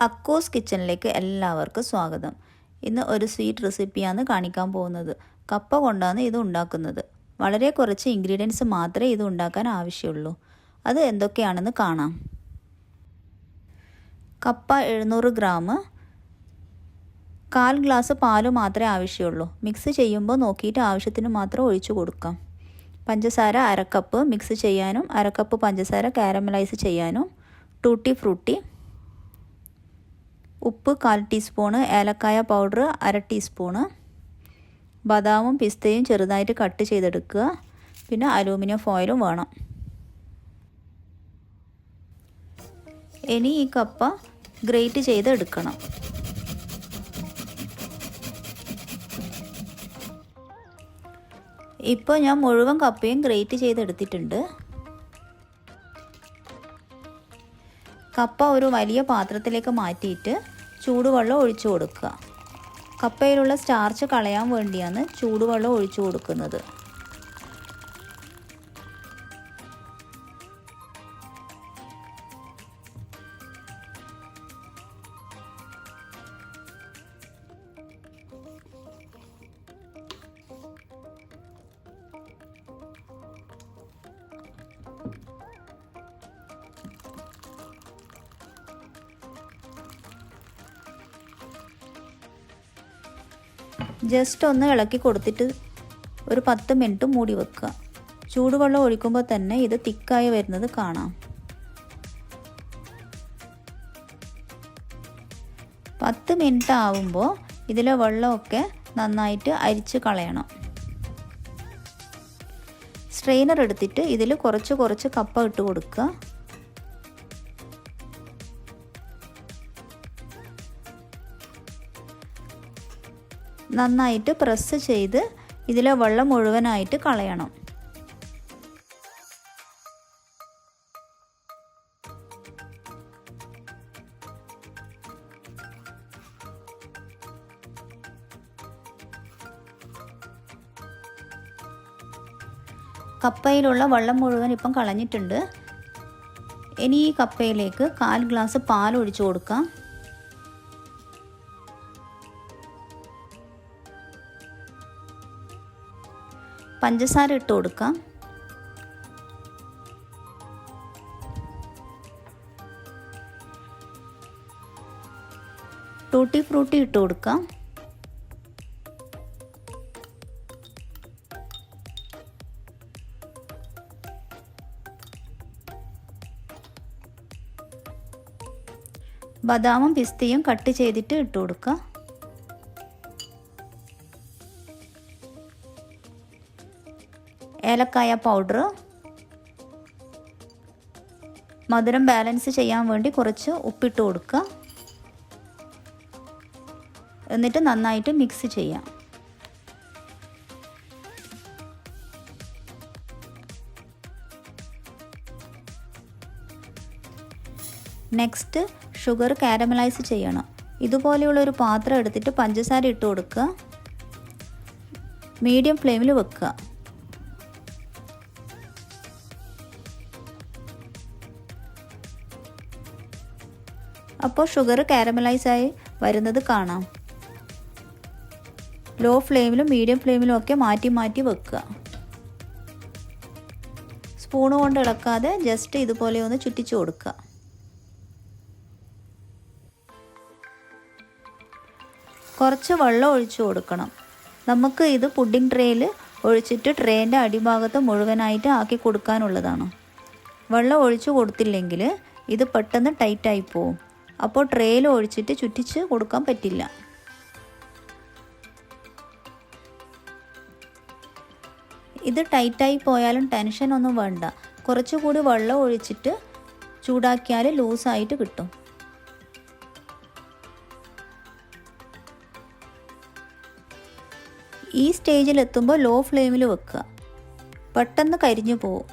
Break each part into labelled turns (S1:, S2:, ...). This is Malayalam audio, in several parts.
S1: അക്കോസ് കിച്ചണിലേക്ക് എല്ലാവർക്കും സ്വാഗതം. ഇന്ന് ഒരു സ്വീറ്റ് റെസിപ്പിയാണ് കാണിക്കാൻ പോകുന്നത്. കപ്പ കൊണ്ടാണ് ഇത് ഉണ്ടാക്കുന്നത്. വളരെ കുറച്ച് ഇൻഗ്രീഡിയൻസ് മാത്രമേ ഇത് ഉണ്ടാക്കാൻ ആവശ്യമുള്ളൂ. അത് എന്തൊക്കെയാണെന്ന് കാണാം. കപ്പ 700 ഗ്രാം, 1/4 ഗ്ലാസ് പാല് മാത്രമേ ആവശ്യമുള്ളൂ. മിക്സ് ചെയ്യുമ്പോൾ നോക്കിയിട്ട് ആവശ്യത്തിന് മാത്രം ഒഴിച്ചു കൊടുക്കാം. പഞ്ചസാര 1/2 കപ്പ് മിക്സ് ചെയ്യാനും 1/2 കപ്പ് പഞ്ചസാര കാരമലൈസ് ചെയ്യാനും, ടൂട്ടി ഫ്രൂട്ടി, ഉപ്പ് 1/4 ടീസ്പൂണ്, ഏലക്കായ പൗഡർ 1/2 ടീസ്പൂണ്, ബദാമും പിസ്തയും ചെറുതായിട്ട് കട്ട് ചെയ്തെടുക്കുക. പിന്നെ അലൂമിനിയം ഫോയിലും വേണം. ഇനി ഈ കപ്പ ഗ്രേറ്റ് ചെയ്തെടുക്കണം. ഇപ്പോൾ ഞാൻ മുഴുവൻ കപ്പയും ഗ്രേറ്റ് ചെയ്തെടുത്തിട്ടുണ്ട്. കപ്പ ഒരു വലിയ പാത്രത്തിലേക്ക് മാറ്റിയിട്ട് ചൂടുവെള്ളം ഒഴിച്ചു കൊടുക്കുക. കപ്പയിലുള്ള സ്റ്റാർച്ച് കളയാൻ വേണ്ടിയാണ് ചൂടുവെള്ളം ഒഴിച്ചു കൊടുക്കുന്നത്. ജസ്റ്റ് ഒന്ന് ഇളക്കി കൊടുത്തിട്ട് ഒരു 10 മിനിറ്റ് മൂടി വെക്കുക. ചൂടുവെള്ളം ഒഴിക്കുമ്പോൾ തന്നെ ഇത് തിക്കായി വരുന്നത് കാണാം. 10 മിനിറ്റ് ആവുമ്പോൾ ഇതിലെ വെള്ളമൊക്കെ നന്നായിട്ട് അരിച്ച് കളയണം. സ്ട്രെയിനർ എടുത്തിട്ട് ഇതിൽ കുറച്ച് കപ്പ ഇട്ട് കൊടുക്കുക. നന്നായിട്ട് പ്രസ് ചെയ്ത് ഇതിലെ വെള്ളം മുഴുവനായിട്ട് കളയണം. കപ്പയിലുള്ള വെള്ളം മുഴുവൻ ഇപ്പം കളഞ്ഞിട്ടുണ്ട്. ഇനി ഈ കപ്പയിലേക്ക് 1/4 ഗ്ലാസ് പാൽ ഒഴിച്ചു കൊടുക്കാം. പഞ്ചസാര ഇട്ട് കൊടുക്കാം. ടൂട്ടി ഫ്രൂട്ടി ഇട്ട് കൊടുക്കാം. ബദാമും പിസ്തയും കട്ട് ചെയ്തിട്ട് ഇട്ട് കൊടുക്കാം. ഏലക്കായ പൗഡർ, മധുരം ബാലൻസ് ചെയ്യാൻ വേണ്ടി കുറച്ച് ഉപ്പിട്ട് കൊടുക്കുക. എന്നിട്ട് നന്നായിട്ട് മിക്സ് ചെയ്യാം. നെക്സ്റ്റ് ഷുഗർ കാരമലൈസ് ചെയ്യണം. ഇതുപോലെയുള്ളൊരു പാത്രം എടുത്തിട്ട് പഞ്ചസാര ഇട്ട് കൊടുക്കുക. മീഡിയം ഫ്ലെയിമിൽ വെക്കുക. അപ്പോൾ ഷുഗർ കാരമലൈസായി വരുന്നത് കാണാം. ലോ ഫ്ലെയിമിലും മീഡിയം ഫ്ലെയിമിലും ഒക്കെ മാറ്റി മാറ്റി വെക്കുക. സ്പൂൺ കൊണ്ട് ഇളക്കാതെ ജസ്റ്റ് ഇതുപോലെ ഒന്ന് ചുറ്റിച്ചു കൊടുക്കുക. കുറച്ച് വെള്ളം ഒഴിച്ചു കൊടുക്കണം. നമുക്ക് ഇത് പുഡിംഗ് ട്രേയിൽ ഒഴിച്ചിട്ട് ട്രേൻ്റെ അടിഭാഗത്ത് മുഴുവനായിട്ട് ആക്കി കൊടുക്കാനുള്ളതാണ്. വെള്ളം ഒഴിച്ചു കൊടുത്തില്ലെങ്കിൽ ഇത് പെട്ടെന്ന് ടൈറ്റായി പോവും. അപ്പോൾ ട്രേയിൽ ഒഴിച്ചിട്ട് ചുറ്റിച്ച് കൊടുക്കാൻ പറ്റില്ല. ഇത് ടൈറ്റായി പോയാലും ടെൻഷൻ ഒന്നും വേണ്ട. കുറച്ചുകൂടി വെള്ളം ഒഴിച്ചിട്ട് ചൂടാക്കിയാൽ ലൂസായിട്ട് കിട്ടും. ഈ സ്റ്റേജിലെത്തുമ്പോൾ ലോ ഫ്ലെയിമിൽ വെക്കുക. പെട്ടെന്ന് കരിഞ്ഞു പോവും.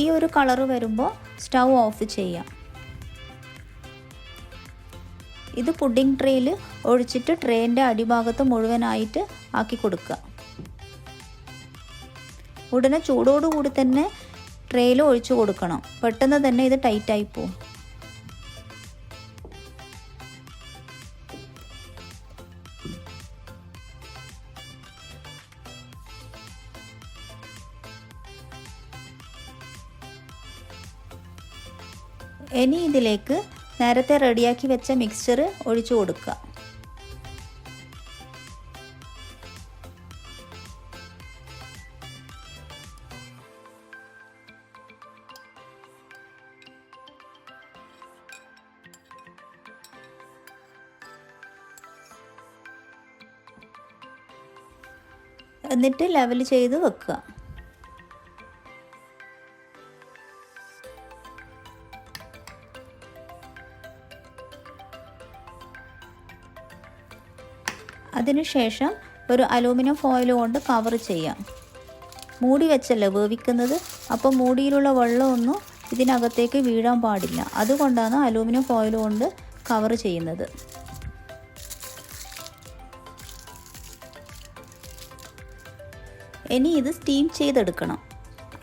S1: ഈ ഒരു കളറ് വരുമ്പോൾ സ്റ്റൗ ഓഫ് ചെയ്യാം. ഇത് പുഡിംഗ് ട്രേയിൽ ഒഴിച്ചിട്ട് ട്രേൻ്റെ അടിഭാഗത്ത് മുഴുവനായിട്ട് ആക്കി കൊടുക്കുക. ഉടനെ ചൂടോടുകൂടി തന്നെ ട്രേയിൽ ഒഴിച്ചു കൊടുക്കണം. പെട്ടെന്ന് തന്നെ ഇത് ടൈറ്റായി പോവും. ഇനി ഇതിലേക്ക് നേരത്തെ റെഡിയാക്കി വെച്ച മിക്സ്ചർ ഒഴിച്ചു കൊടുക്കുക. എന്നിട്ട് ലെവൽ ചെയ്ത് വെക്കുക. അതിനുശേഷം ഒരു അലൂമിനിയം ഫോയിൽ കൊണ്ട് കവർ ചെയ്യാം. മൂടി വെച്ചല്ലേ വേവിക്കുന്നത്, അപ്പോൾ മൂടിയിലുള്ള വെള്ളമൊന്നും ഇതിനകത്തേക്ക് വീഴാൻ പാടില്ല. അതുകൊണ്ടാണ് അലൂമിനിയം ഫോയിൽ കൊണ്ട് കവർ ചെയ്യുന്നത്. ഇനി ഇത് സ്റ്റീം ചെയ്തെടുക്കണം.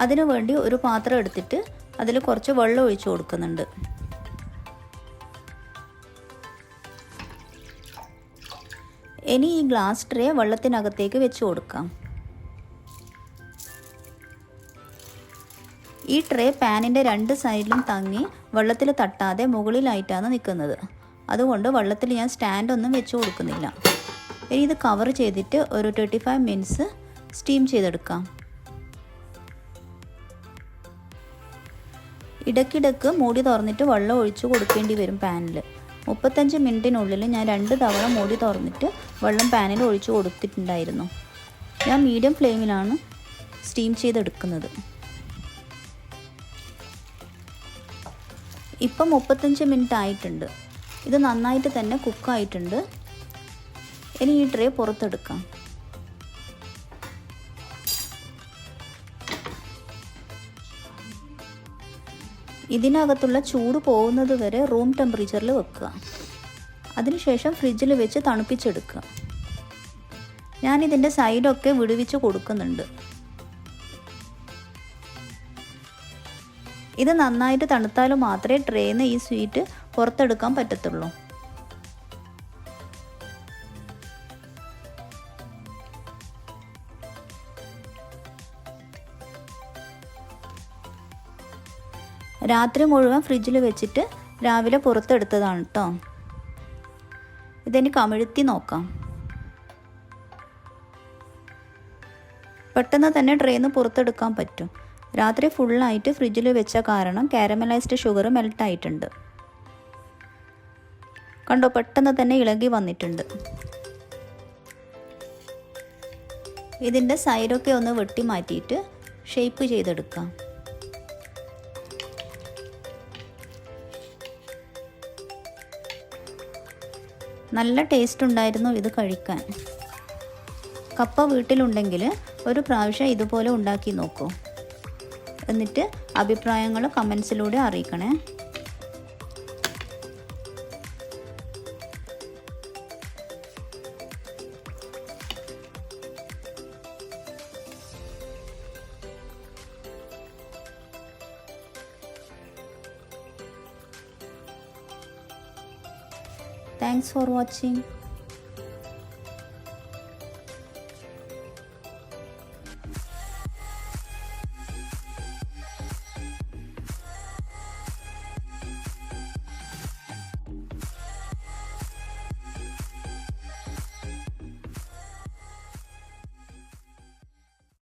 S1: അതിനു വേണ്ടി ഒരു പാത്രം എടുത്തിട്ട് അതിൽ കുറച്ച് വെള്ളം ഒഴിച്ചു കൊടുക്കുന്നുണ്ട്. ഇനി ഈ ഗ്ലാസ് ട്രേ വെള്ളത്തിനകത്തേക്ക് വെച്ച് കൊടുക്കാം. ഈ ട്രേ പാനിൻ്റെ 2 സൈഡിലും തങ്ങി വെള്ളത്തിൽ തട്ടാതെ മുകളിലായിട്ടാണ് നിൽക്കുന്നത്. അതുകൊണ്ട് വെള്ളത്തിൽ ഞാൻ സ്റ്റാൻഡൊന്നും വെച്ച് കൊടുക്കുന്നില്ല. ഇനി ഇത് കവർ ചെയ്തിട്ട് ഒരു 25 മിനിറ്റ്സ് സ്റ്റീം ചെയ്തെടുക്കാം. ഇടയ്ക്കിടയ്ക്ക് മൂടി തുറന്നിട്ട് വെള്ളം ഒഴിച്ച് കൊടുക്കേണ്ടി വരും പാനിൽ. 35 മിനിറ്റിനുള്ളിൽ ഞാൻ 2 തവണ മൂടി തുറന്നിട്ട് വെള്ളം പാനിൽ ഒഴിച്ച് കൊടുത്തിട്ടുണ്ടായിരുന്നു. ഞാൻ മീഡിയം ഫ്ലെയിമിലാണ് സ്റ്റീം ചെയ്തെടുക്കുന്നത്. ഇപ്പം 35 മിനിറ്റ് ആയിട്ടുണ്ട്. ഇത് നന്നായിട്ട് തന്നെ കുക്കായിട്ടുണ്ട്. ഇനി ഈ ട്രേ പുറത്തെടുക്കാം. ഇതിനകത്തുള്ള ചൂട് പോകുന്നത് വരെ റൂം ടെമ്പറേച്ചറിൽ വെക്കുക. അതിനുശേഷം ഫ്രിഡ്ജിൽ വെച്ച് തണുപ്പിച്ചെടുക്കുക. ഞാനിതിൻ്റെ സൈഡൊക്കെ വിടുവിച്ച് കൊടുക്കുന്നുണ്ട്. ഇത് നന്നായിട്ട് തണുത്താലും മാത്രമേ ട്രേയിൽ നിന്ന് ഈ സ്വീറ്റ് പുറത്തെടുക്കാൻ പറ്റത്തുള്ളൂ. രാത്രി മുഴുവൻ ഫ്രിഡ്ജിൽ വെച്ചിട്ട് രാവിലെ പുറത്തെടുത്തതാണ് കേട്ടോ. ഇതെനി കമിഴ്ത്തി നോക്കാം. പെട്ടെന്ന് തന്നെ ട്രേയിൽ നിന്ന് പുറത്തെടുക്കാൻ പറ്റും. രാത്രി ഫുള്ളായിട്ട് ഫ്രിഡ്ജിൽ വെച്ച കാരണം കാരമലൈസ്ഡ് ഷുഗർ മെൽട്ടായിട്ടുണ്ട്. കണ്ടോ, പെട്ടെന്ന് തന്നെ ഇളകി വന്നിട്ടുണ്ട്. ഇതിൻ്റെ സൈഡൊക്കെ ഒന്ന് വെട്ടി മാറ്റിയിട്ട് ഷേപ്പ് ചെയ്തെടുക്കാം. നല്ല ടേസ്റ്റ് ഉണ്ടായിരുന്നു ഇത് കഴിക്കാൻ. കപ്പ വീട്ടിലുണ്ടെങ്കിൽ ഒരു പ്രാവശ്യം ഇതുപോലെ ഉണ്ടാക്കി നോക്കൂ. എന്നിട്ട് അഭിപ്രായങ്ങൾ കമൻസിലൂടെ അറിയിക്കണേ. Thanks for watching.